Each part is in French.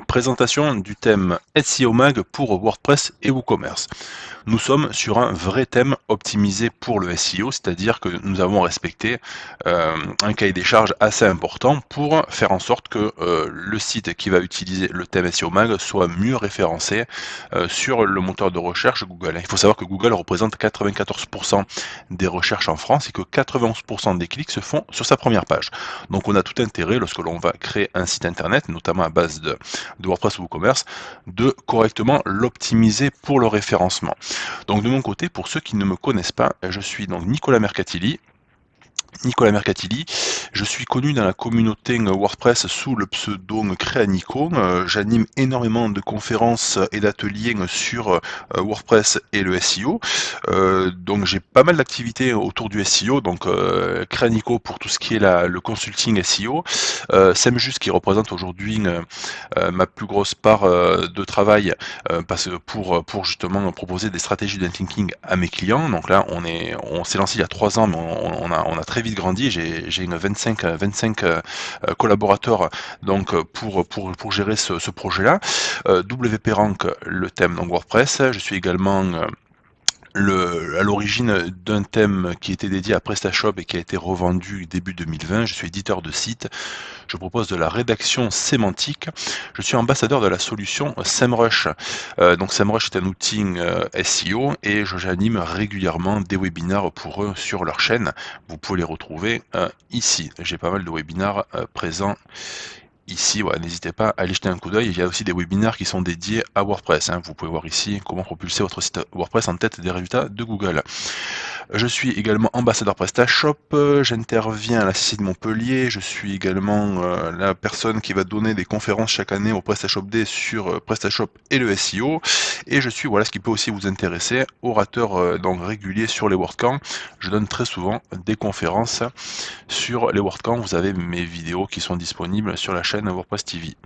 Présentation du thème SEO Mag pour WordPress et WooCommerce. Nous sommes sur un vrai thème optimisé pour le SEO, c'est-à-dire que nous avons respecté un cahier des charges assez important pour faire en sorte que le site qui va utiliser le thème SEO Mag soit mieux référencé sur le moteur de recherche Google. Il faut savoir que Google représente 94% des recherches en France et que 91% des clics se font sur sa première page. Donc on a tout intérêt, lorsque l'on va créer un site internet, notamment à base de WordPress ou WooCommerce, de correctement l'optimiser pour le référencement. Donc de mon côté, pour ceux qui ne me connaissent pas, je suis donc Nicolas Mercatili. Nicolas Mercatili, je suis connu dans la communauté WordPress sous le pseudo Créanico. J'anime énormément de conférences et d'ateliers sur WordPress et le SEO. Donc j'ai pas mal d'activités autour du SEO, donc Créanico pour tout ce qui est le consulting SEO, Semjus qui représente aujourd'hui ma plus grosse part de travail parce que pour justement proposer des stratégies de thinking à mes clients. Donc là on s'est lancé il y a 3 ans, mais on a très vite grandi. J'ai une 25 collaborateurs donc pour gérer ce projet-là. WP Rank, le thème donc WordPress. Je suis également à l'origine d'un thème qui était dédié à PrestaShop et qui a été revendu début 2020. Je suis éditeur de site. Je propose de la rédaction sémantique. Je suis ambassadeur de la solution SEMrush. Donc SEMrush est un outil SEO et j'anime régulièrement des webinaires pour eux sur leur chaîne. Vous pouvez les retrouver ici. J'ai pas mal de webinaires présents ici. Ouais, n'hésitez pas à aller jeter un coup d'œil. Il y a aussi des webinaires qui sont dédiés à WordPress. Vous pouvez voir ici comment propulser votre site WordPress en tête des résultats de Google. Je suis également ambassadeur PrestaShop, j'interviens à la CCI de Montpellier, je suis également la personne qui va donner des conférences chaque année au PrestaShop Day sur PrestaShop et le SEO, et je suis, voilà ce qui peut aussi vous intéresser, orateur donc régulier sur les WordCamp. Je donne très souvent des conférences sur les WordCamp, vous avez mes vidéos qui sont disponibles sur la chaîne WordPress TV.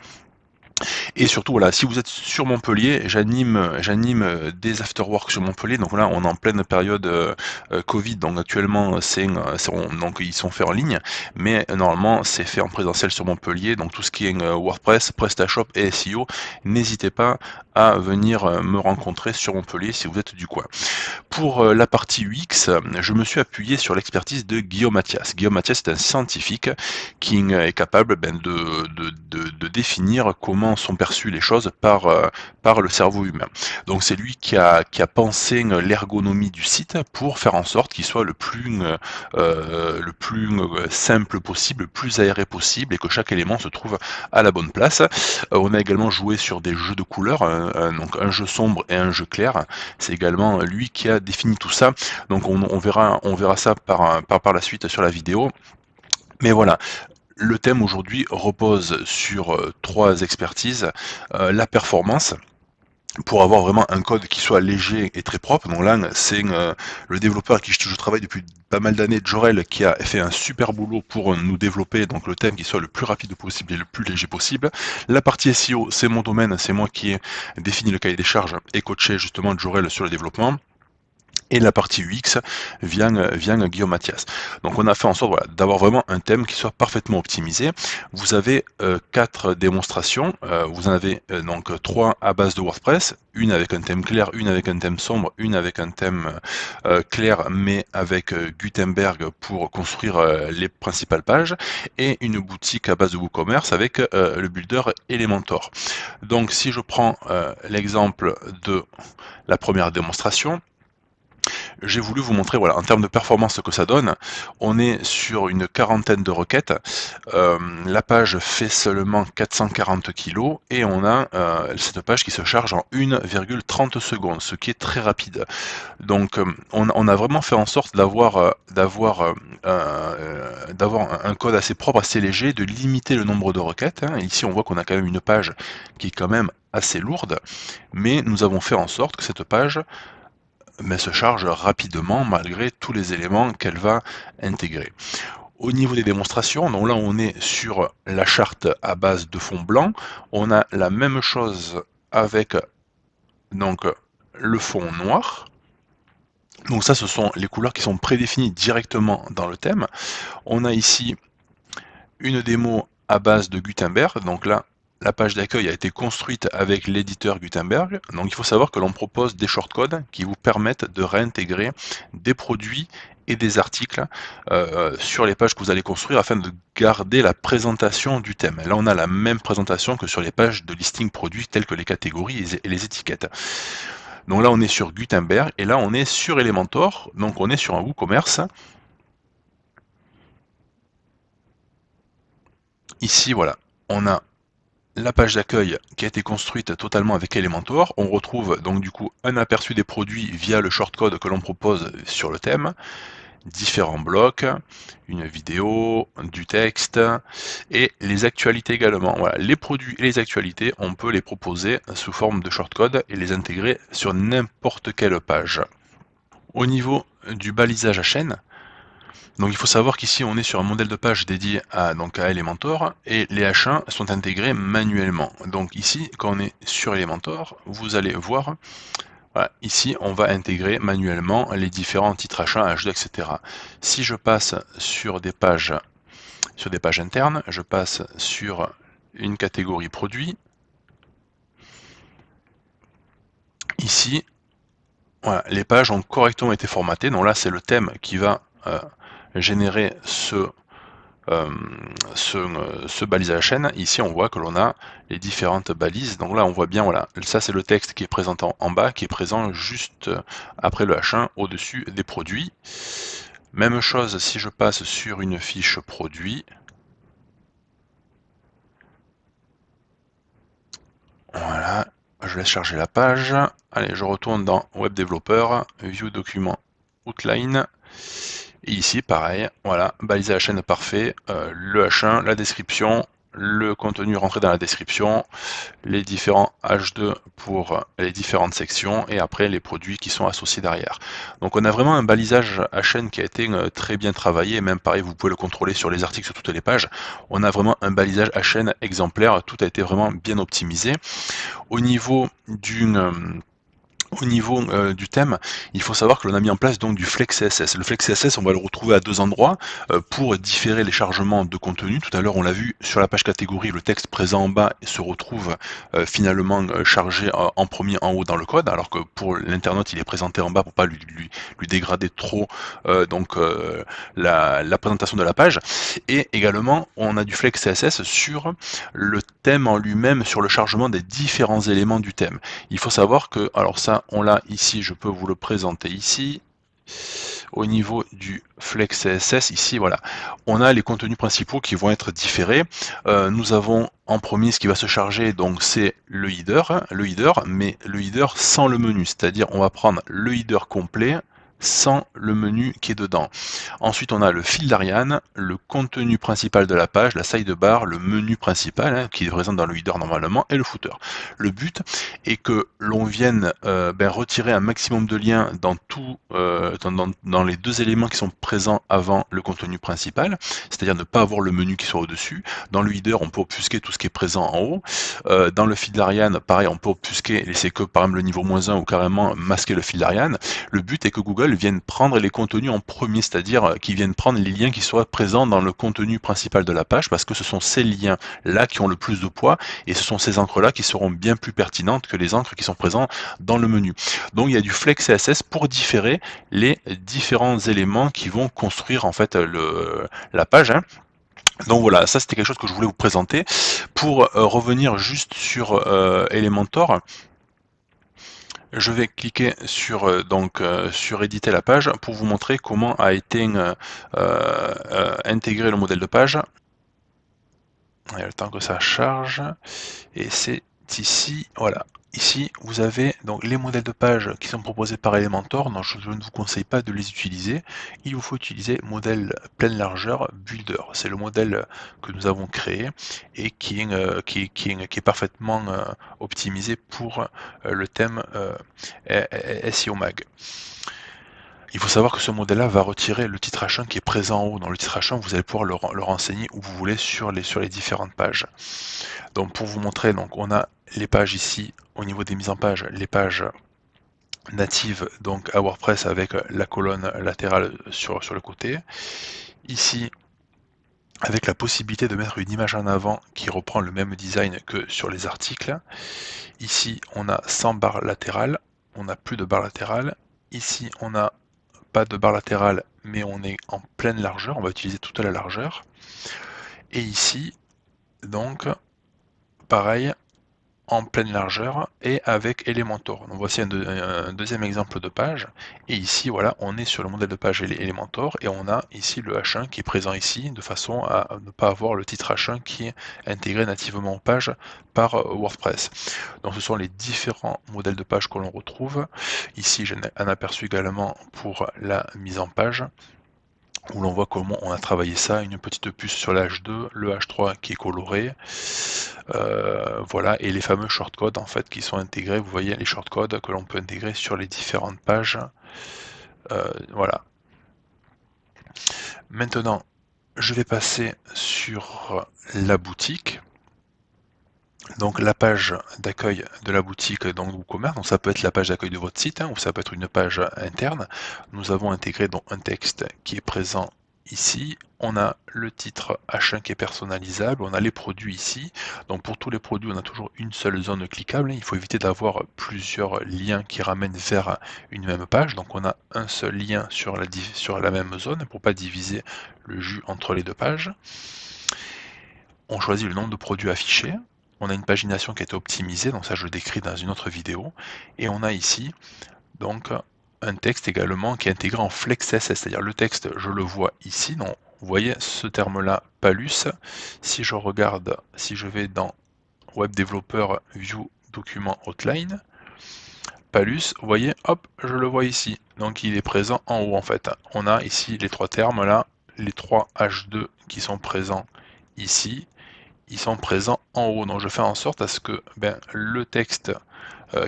Et surtout, voilà, si vous êtes sur Montpellier, j'anime des afterworks sur Montpellier. Donc là, on est en pleine période Covid. Donc actuellement, donc ils sont faits en ligne, mais normalement, c'est fait en présentiel sur Montpellier. Donc tout ce qui est WordPress, PrestaShop et SEO, n'hésitez pas à venir me rencontrer sur Montpellier si vous êtes du coin. Pour la partie UX, je me suis appuyé sur l'expertise de Guillaume Mathias. Guillaume Mathias est un scientifique qui est capable de définir comment sont perçues les choses par le cerveau humain. Donc c'est lui qui a pensé l'ergonomie du site pour faire en sorte qu'il soit le plus simple possible, le plus aéré possible et que chaque élément se trouve à la bonne place. On a également joué sur des jeux de couleurs, donc un jeu sombre et un jeu clair. C'est également lui qui a défini tout ça. Donc on verra ça par la suite sur la vidéo. Mais voilà, le thème aujourd'hui repose sur 3 expertises. La performance, pour avoir vraiment un code qui soit léger et très propre. Donc là, c'est le développeur avec qui je travaille depuis pas mal d'années, Jorel, qui a fait un super boulot pour nous développer donc le thème qui soit le plus rapide possible et le plus léger possible. La partie SEO, c'est mon domaine, c'est moi qui ai défini le cahier des charges et coaché justement Jorel sur le développement. Et la partie UX vient Guillaume Mathias. Donc on a fait en sorte voilà, d'avoir vraiment un thème qui soit parfaitement optimisé. Vous avez 4 démonstrations, vous en avez donc 3 à base de WordPress, une avec un thème clair, une avec un thème sombre, une avec un thème clair mais avec Gutenberg pour construire les principales pages, et une boutique à base de WooCommerce avec le builder Elementor. Donc si je prends l'exemple de la première démonstration, j'ai voulu vous montrer voilà, en termes de performance ce que ça donne. On est sur une quarantaine de requêtes. La page fait seulement 440 kg et on a cette page qui se charge en 1,30 secondes, ce qui est très rapide. Donc on a vraiment fait en sorte d'avoir un code assez propre, assez léger, de limiter le nombre de requêtes. Ici on voit qu'on a quand même une page qui est quand même assez lourde, mais nous avons fait en sorte que cette page se charge rapidement malgré tous les éléments qu'elle va intégrer. Au niveau des démonstrations, donc là on est sur la charte à base de fond blanc, on a la même chose avec donc le fond noir. Donc ça ce sont les couleurs qui sont prédéfinies directement dans le thème. On a ici une démo à base de Gutenberg, donc là la page d'accueil a été construite avec l'éditeur Gutenberg. Donc il faut savoir que l'on propose des shortcodes qui vous permettent de réintégrer des produits et des articles sur les pages que vous allez construire afin de garder la présentation du thème. Là, on a la même présentation que sur les pages de listing produits telles que les catégories et les étiquettes. Donc là, on est sur Gutenberg et là, on est sur Elementor. Donc on est sur un WooCommerce. Ici, voilà, on a la page d'accueil qui a été construite totalement avec Elementor. On retrouve donc du coup un aperçu des produits via le shortcode que l'on propose sur le thème, différents blocs, une vidéo, du texte et les actualités également. Voilà, les produits et les actualités, on peut les proposer sous forme de shortcode et les intégrer sur n'importe quelle page. Au niveau du balisage à chaîne, donc il faut savoir qu'ici on est sur un modèle de page dédié à Elementor et les H1 sont intégrés manuellement. Donc ici, quand on est sur Elementor, vous allez voir, voilà, ici on va intégrer manuellement les différents titres H1, H2, etc. Si je passe sur des pages internes, je passe sur une catégorie produit. Ici, voilà, les pages ont correctement été formatées. Donc là, c'est le thème qui va générer ce balisage à chaîne. Ici, on voit que l'on a les différentes balises. Donc là, on voit bien, voilà, ça c'est le texte qui est présent en bas, qui est présent juste après le H1, au-dessus des produits. Même chose si je passe sur une fiche produit. Voilà, je laisse charger la page. Allez, je retourne dans Web Developer, View Document Outline. Et ici, pareil, voilà, baliser la chaîne parfait, le H1, la description, le contenu rentré dans la description, les différents H2 pour les différentes sections, et après les produits qui sont associés derrière. Donc on a vraiment un balisage à chaîne qui a été très bien travaillé, et même pareil, vous pouvez le contrôler sur les articles, sur toutes les pages. On a vraiment un balisage à chaîne exemplaire, tout a été vraiment bien optimisé. Au niveau du thème, il faut savoir que l'on a mis en place donc du Flex CSS. Le Flex CSS, on va le retrouver à deux endroits pour différer les chargements de contenu. Tout à l'heure, on l'a vu sur la page catégorie, le texte présent en bas se retrouve finalement chargé en premier en haut dans le code, alors que pour l'internaute, il est présenté en bas pour pas lui dégrader trop la présentation de la page. Et également, on a du Flex CSS sur le thème en lui-même, sur le chargement des différents éléments du thème. Il faut savoir que, alors ça, on l'a ici, je peux vous le présenter ici. Au niveau du Flex CSS, ici, voilà, on a les contenus principaux qui vont être différés. Nous avons en premier ce qui va se charger, donc c'est le header, mais le header sans le menu, c'est-à-dire on va prendre le header complet sans le menu qui est dedans. Ensuite, on a le fil d'Ariane, le contenu principal de la page, la sidebar, le menu principal qui est présent dans le header normalement, et le footer. Le but est que l'on vienne retirer un maximum de liens dans les deux éléments qui sont présents avant le contenu principal, c'est-à-dire ne pas avoir le menu qui soit au-dessus. Dans le header, on peut obfusquer tout ce qui est présent en haut. Dans le fil d'Ariane, pareil, on peut obfusquer, laisser que par exemple le niveau -1 ou carrément masquer le fil d'Ariane. Le but est que Google vienne prendre les contenus en premier, c'est-à-dire qu'ils viennent prendre les liens qui soient présents dans le contenu principal de la page, parce que ce sont ces liens-là qui ont le plus de poids, et ce sont ces encres-là qui seront bien plus pertinentes que les encres qui sont présentes dans le menu. Donc il y a du Flex CSS pour différer les différents éléments qui vont construire en fait la page. Donc voilà, ça c'était quelque chose que je voulais vous présenter. Pour revenir juste sur Elementor, je vais cliquer sur sur éditer la page pour vous montrer comment a été intégré le modèle de page. Il y a le temps que ça charge et c'est ici, voilà. Ici, vous avez donc les modèles de page qui sont proposés par Elementor. Non, je ne vous conseille pas de les utiliser. Il vous faut utiliser modèle pleine largeur Builder. C'est le modèle que nous avons créé et qui est parfaitement optimisé pour le thème SEO Mag. Il faut savoir que ce modèle-là va retirer le titre H1 qui est présent en haut. Dans le titre H1, vous allez pouvoir le renseigner où vous voulez sur les différentes pages. Donc pour vous montrer, donc on a les pages ici au niveau des mises en page, les pages natives donc à WordPress avec la colonne latérale sur le côté. Ici, avec la possibilité de mettre une image en avant qui reprend le même design que sur les articles. Ici, on a 100 barres latérales, on n'a plus de barres latérales. Ici, on n'a pas de barre latérale, mais on est en pleine largeur, on va utiliser toute la largeur. Et ici, donc, pareil, en pleine largeur et avec Elementor. Donc voici un deuxième exemple de page. Et ici, voilà, on est sur le modèle de page Elementor et on a ici le H1 qui est présent ici de façon à ne pas avoir le titre H1 qui est intégré nativement aux pages par WordPress. Donc ce sont les différents modèles de page que l'on retrouve. Ici, j'ai un aperçu également pour la mise en page, où l'on voit comment on a travaillé ça, une petite puce sur le H2, le H3 qui est coloré, voilà, et les fameux shortcodes en fait qui sont intégrés, vous voyez les shortcodes que l'on peut intégrer sur les différentes pages, voilà. Maintenant, je vais passer sur la boutique. Donc la page d'accueil de la boutique donc WooCommerce, donc ça peut être la page d'accueil de votre site, hein, ou ça peut être une page interne. Nous avons intégré donc un texte qui est présent ici. On a le titre H1 qui est personnalisable, on a les produits ici. Donc pour tous les produits, on a toujours une seule zone cliquable. Il faut éviter d'avoir plusieurs liens qui ramènent vers une même page. Donc on a un seul lien sur la même zone pour pas diviser le jus entre les deux pages. On choisit le nombre de produits affichés. On a une pagination qui a été optimisée, donc ça je le décris dans une autre vidéo. Et on a ici donc un texte également qui est intégré en Flex CSS, c'est-à-dire le texte, je le vois ici. Donc vous voyez ce terme-là, Palus. Si je regarde, si je vais dans Web Developer View Document Outline, Palus, vous voyez, hop, je le vois ici. Donc il est présent en haut en fait. On a ici les trois termes là, les trois H2 qui sont présents ici, ils sont présents en haut. Donc je fais en sorte à ce que le texte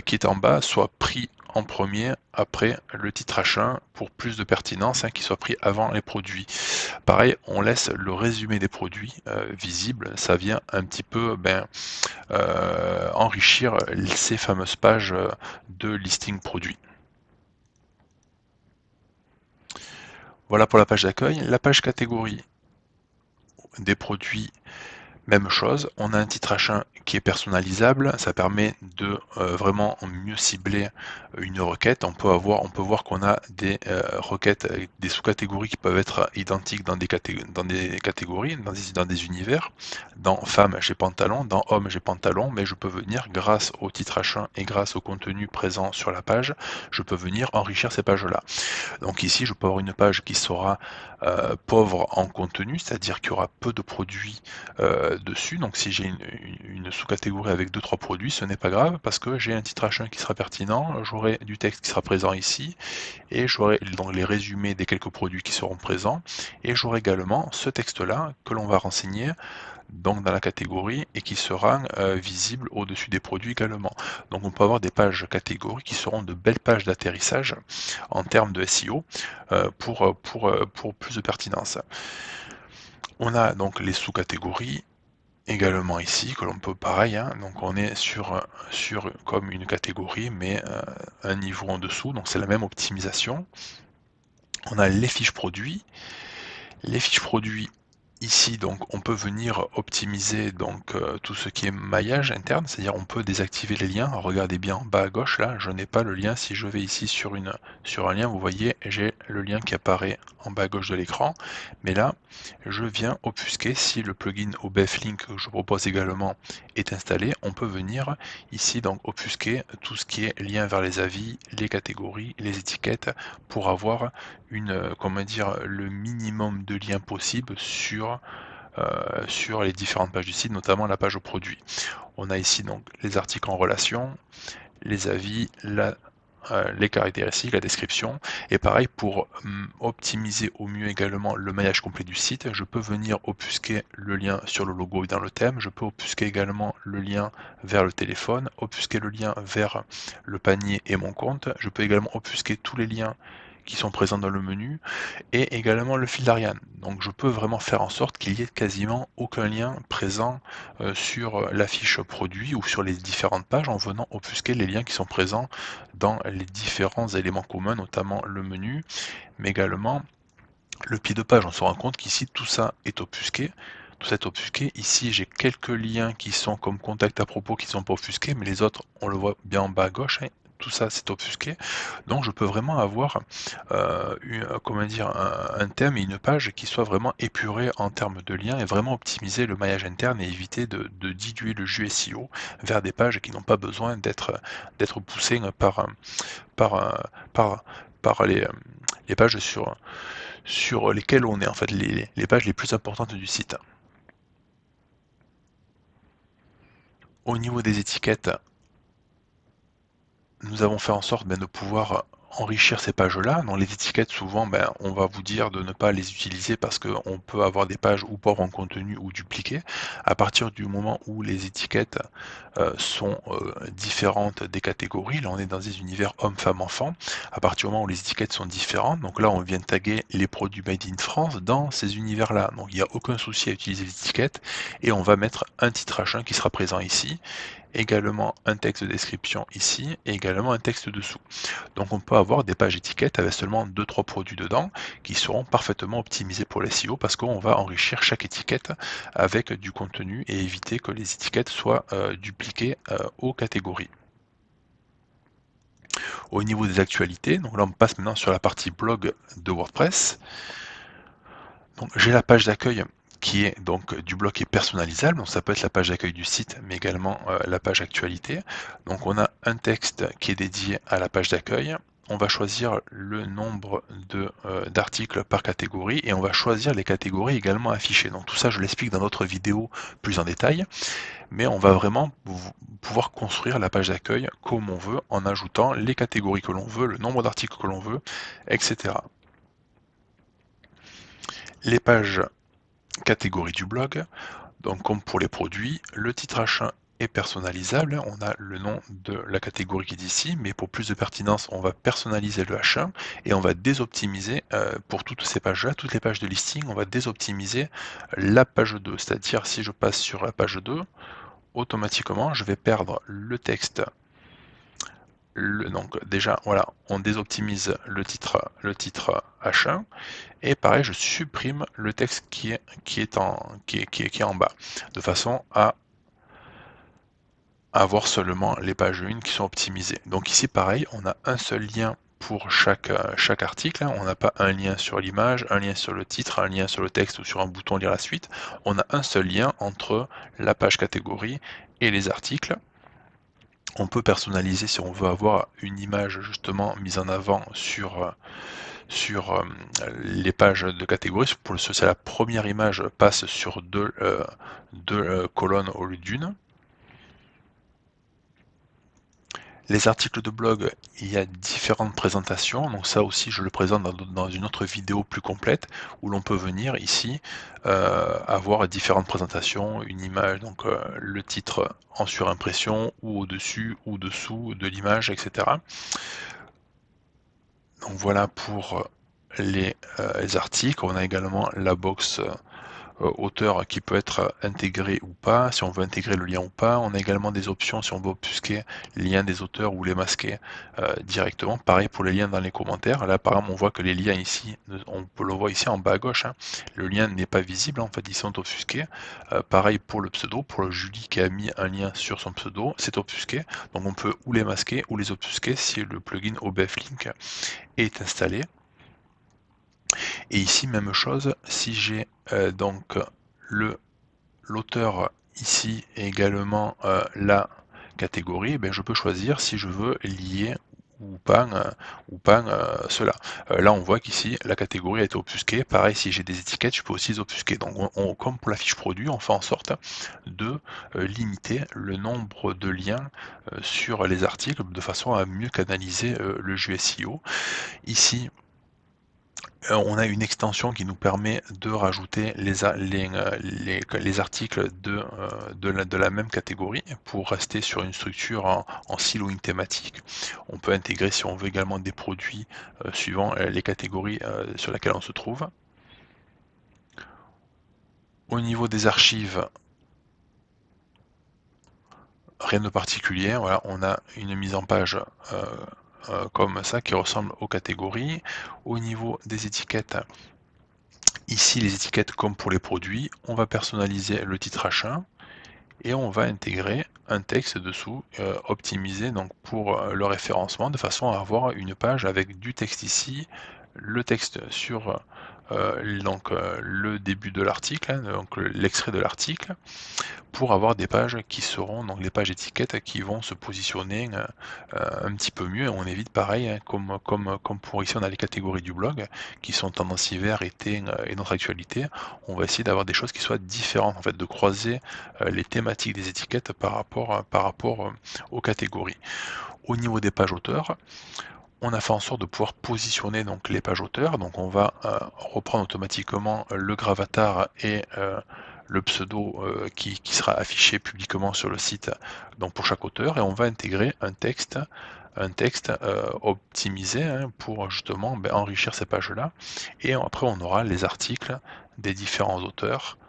qui est en bas soit pris en premier après le titre H1 pour plus de pertinence, hein, qu'il soit pris avant les produits. Pareil, on laisse le résumé des produits visible, ça vient un petit peu enrichir ces fameuses pages de listing produits. Voilà pour la page d'accueil. La page catégorie des produits, même chose, on a un titre H1 qui est personnalisable, ça permet de vraiment mieux cibler une requête. On peut voir qu'on a des requêtes, des sous-catégories qui peuvent être identiques dans des catégories, dans des univers. Dans femme, j'ai pantalon, dans homme, j'ai pantalon, mais je peux venir, grâce au titre H1 et grâce au contenu présent sur la page, je peux venir enrichir ces pages-là. Donc ici, je peux avoir une page qui sera pauvre en contenu, c'est-à-dire qu'il y aura peu de produits dessus. Donc si j'ai une sous-catégorie avec 2-3 produits, ce n'est pas grave parce que j'ai un titre H1 qui sera pertinent, j'aurai du texte qui sera présent ici, et j'aurai donc les résumés des quelques produits qui seront présents, et j'aurai également ce texte-là que l'on va renseigner donc dans la catégorie et qui sera visible au-dessus des produits également. Donc on peut avoir des pages catégories qui seront de belles pages d'atterrissage en termes de SEO pour plus de pertinence. On a donc les sous-catégories également ici que l'on peut pareil, hein, donc on est sur comme une catégorie mais un niveau en dessous, donc c'est la même optimisation. On a les fiches produits. Les fiches produits, ici, donc, on peut venir optimiser donc tout ce qui est maillage interne, c'est-à-dire on peut désactiver les liens. Regardez bien en bas à gauche, là, je n'ai pas le lien. Si je vais ici sur un lien, vous voyez, j'ai le lien qui apparaît en bas à gauche de l'écran. Mais là, je viens offusquer. Si le plugin OBFLink que je propose également est installé, on peut venir ici donc offusquer tout ce qui est lien vers les avis, les catégories, les étiquettes, pour avoir comment dire, le minimum de liens possible sur les différentes pages du site, notamment la page aux produits. On a ici donc les articles en relation, les avis, les caractéristiques, la description, et pareil pour optimiser au mieux également le maillage complet du site, je peux venir offusquer le lien sur le logo et dans le thème, je peux offusquer également le lien vers le téléphone, offusquer le lien vers le panier et mon compte, je peux également offusquer tous les liens qui sont présents dans le menu, et également le fil d'Ariane. Donc je peux vraiment faire en sorte qu'il y ait quasiment aucun lien présent sur la fiche produit ou sur les différentes pages en venant offusquer les liens qui sont présents dans les différents éléments communs, notamment le menu, mais également Le pied de page, on se rend compte qu'ici tout ça est obfusqué. Tout ça est obfusqué. Ici, j'ai quelques liens qui sont comme contact à propos qui sont pas obfusqués, mais les autres, on le voit bien en bas à gauche, hein. Tout ça, c'est obfusqué. Donc, je peux vraiment avoir, comment dire, un thème et une page qui soit vraiment épuré en termes de liens et vraiment optimiser le maillage interne et éviter de diluer le jus SEO vers des pages qui n'ont pas besoin d'être poussées par, par, par les pages sur lesquelles on est, en fait, les pages les plus importantes du site. Au niveau des étiquettes, nous avons fait en sorte de pouvoir enrichir ces pages-là. Dans les étiquettes, souvent, on va vous dire de ne pas les utiliser parce qu'on peut avoir des pages ou pauvres en contenu ou dupliquées. À partir du moment où les étiquettes sont différentes des catégories, là on est dans des univers hommes, femmes, enfants, à partir du moment où les étiquettes sont différentes, donc là on vient taguer les produits made in France dans ces univers-là. Donc il n'y a aucun souci à utiliser les étiquettes et on va mettre un titre H1 qui sera présent ici, également un texte de description ici et également un texte dessous. Donc on peut avoir des pages étiquettes avec seulement 2-3 produits dedans qui seront parfaitement optimisés pour les SEO parce qu'on va enrichir chaque étiquette avec du contenu et éviter que les étiquettes soient dupliquées aux catégories. Au niveau des actualités, donc là on passe maintenant sur la partie blog de WordPress. Donc j'ai la page d'accueil qui est donc du blog qui est personnalisable, donc ça peut être la page d'accueil du site, mais également la page actualité. Donc on a un texte qui est dédié à la page d'accueil. On va choisir le nombre d'articles par catégorie et on va choisir les catégories également affichées. Donc tout ça, je l'explique dans notre vidéo plus en détail, mais on va vraiment pouvoir construire la page d'accueil comme on veut en ajoutant les catégories que l'on veut, le nombre d'articles que l'on veut, etc. Les pages catégorie du blog. Donc comme pour les produits, le titre H1 est personnalisable, on a le nom de la catégorie qui est ici, mais pour plus de pertinence, on va personnaliser le H1 et on va désoptimiser pour toutes ces pages-là, toutes les pages de listing, on va désoptimiser la page 2, c'est-à-dire si je passe sur la page 2, automatiquement je vais perdre le texte. Donc déjà, voilà, on désoptimise le titre H1 et pareil, je supprime le texte qui est en bas, de façon à avoir seulement les pages 1 qui sont optimisées. Donc ici, pareil, on a un seul lien pour chaque article, hein. On n'a pas un lien sur l'image, un lien sur le titre, un lien sur le texte ou sur un bouton lire la suite. On a un seul lien entre la page catégorie et les articles. On peut personnaliser si on veut avoir une image justement mise en avant sur les pages de catégorie. Pour si la première image passe sur deux colonnes au lieu d'une. Les articles de blog, il y a différentes présentations, donc ça aussi je le présente dans une autre vidéo plus complète où l'on peut venir ici avoir différentes présentations, une image, donc le titre en surimpression ou au-dessus ou dessous de l'image, etc. Donc voilà pour les articles. On a également la box auteur qui peut être intégré ou pas, si on veut intégrer le lien ou pas. On a également des options si on veut obfusquer les liens des auteurs ou les masquer directement. Pareil pour les liens dans les commentaires. Là, par exemple, on voit que les liens ici, on peut le voir ici en bas à gauche, hein. Le lien n'est pas visible, en fait, ils sont obfusqués. Pareil pour le pseudo, pour le Julie qui a mis un lien sur son pseudo, c'est obfusqué. Donc on peut ou les masquer ou les obfusquer si le plugin OBF Link est installé. Et ici, même chose, si j'ai donc l'auteur ici et également la catégorie, je peux choisir si je veux lier ou pas cela. Là, on voit qu'ici, la catégorie a été obfusquée. Pareil, si j'ai des étiquettes, je peux aussi les obfusquer. Donc, comme pour la fiche produit, on fait en sorte de limiter le nombre de liens sur les articles de façon à mieux canaliser le jus SEO. Ici, on a une extension qui nous permet de rajouter les articles de la même catégorie pour rester sur une structure en siloing thématique. On peut intégrer si on veut également des produits suivant les catégories sur lesquelles on se trouve. Au niveau des archives, rien de particulier, voilà, on a une mise en page comme ça qui ressemble aux catégories. Au niveau des étiquettes, Ici, les étiquettes comme pour les produits, on va personnaliser le titre achat et on va intégrer un texte dessous optimisé donc pour le référencement de façon à avoir une page avec du texte ici, le texte sur le début de l'article, hein, donc l'extrait de l'article, pour avoir des pages qui seront donc les pages étiquettes qui vont se positionner un petit peu mieux. On évite pareil, hein, comme pour ici on a les catégories du blog qui sont tendance hiver, été et notre actualité. On va essayer d'avoir des choses qui soient différentes, en fait, de croiser les thématiques des étiquettes par rapport aux catégories. Au niveau des pages auteurs, on a fait en sorte de pouvoir positionner donc les pages auteurs. Donc on va reprendre automatiquement le gravatar et le pseudo qui sera affiché publiquement sur le site donc pour chaque auteur, et on va intégrer un texte optimisé, hein, pour justement enrichir ces pages-là. Et après on aura les articles des différents auteurs.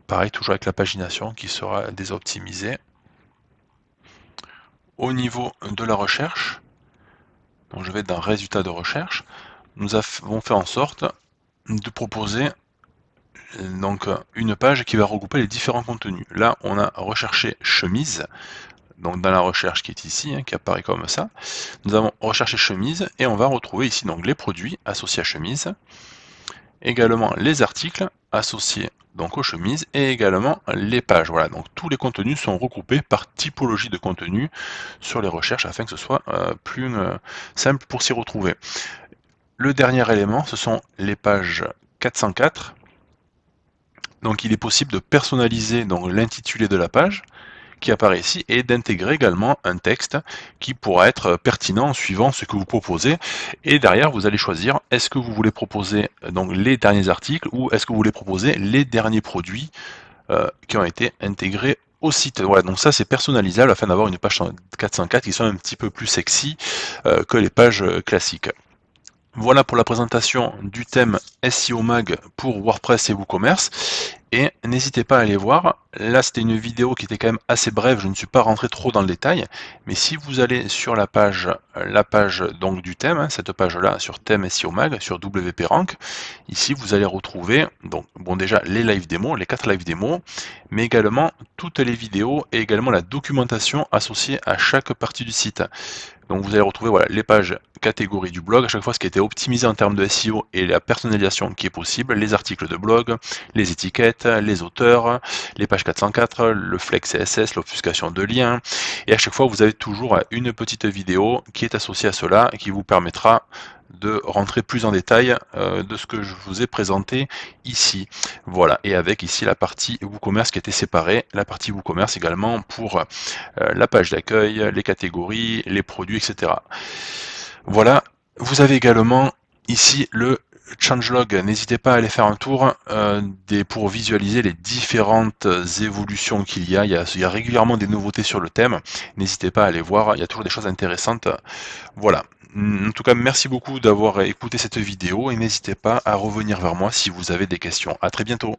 Pareil, toujours avec la pagination qui sera désoptimisée. Au niveau de la recherche, donc je vais dans résultats de recherche, nous avons fait en sorte de proposer donc une page qui va regrouper les différents contenus. Là, on a recherché chemise, donc dans la recherche qui est ici, hein, qui apparaît comme ça. Nous avons recherché chemise et on va retrouver ici donc les produits associés à chemise, également les articles associés donc aux chemises et également les pages. Voilà, donc tous les contenus sont regroupés par typologie de contenu sur les recherches afin que ce soit plus simple pour s'y retrouver. Le dernier élément, ce sont les pages 404. Donc il est possible de personnaliser donc l'intitulé de la page qui apparaît ici et d'intégrer également un texte qui pourra être pertinent suivant ce que vous proposez. Et derrière, vous allez choisir est-ce que vous voulez proposer donc les derniers articles ou est-ce que vous voulez proposer les derniers produits qui ont été intégrés au site. Voilà, donc ça c'est personnalisable afin d'avoir une page 404 qui soit un petit peu plus sexy que les pages classiques. Voilà pour la présentation du thème SEO Mag pour WordPress et WooCommerce. Et n'hésitez pas à aller voir. Là, c'était une vidéo qui était quand même assez brève. Je ne suis pas rentré trop dans le détail. Mais si vous allez sur la page donc du thème, hein, cette page-là, sur thème SEO Mag, sur WP Rank, ici vous allez retrouver donc bon déjà les live démos, les 4 live démos, mais également toutes les vidéos et également la documentation associée à chaque partie du site. Donc vous allez retrouver voilà, les pages catégories du blog, à chaque fois ce qui a été optimisé en termes de SEO et la personnalisation qui est possible, les articles de blog, les étiquettes, les auteurs, les pages 404, le flex CSS, l'obfuscation de liens, et à chaque fois vous avez toujours une petite vidéo qui est associée à cela et qui vous permettra de rentrer plus en détail de ce que je vous ai présenté ici. Voilà, et avec ici la partie WooCommerce qui a été séparée, la partie WooCommerce également pour la page d'accueil, les catégories, les produits, etc. Voilà, vous avez également ici le changelog, n'hésitez pas à aller faire un tour pour visualiser les différentes évolutions qu'il y a. Il y a régulièrement des nouveautés sur le thème, n'hésitez pas à aller voir, il y a toujours des choses intéressantes. Voilà. En tout cas, merci beaucoup d'avoir écouté cette vidéo et n'hésitez pas à revenir vers moi si vous avez des questions. À très bientôt.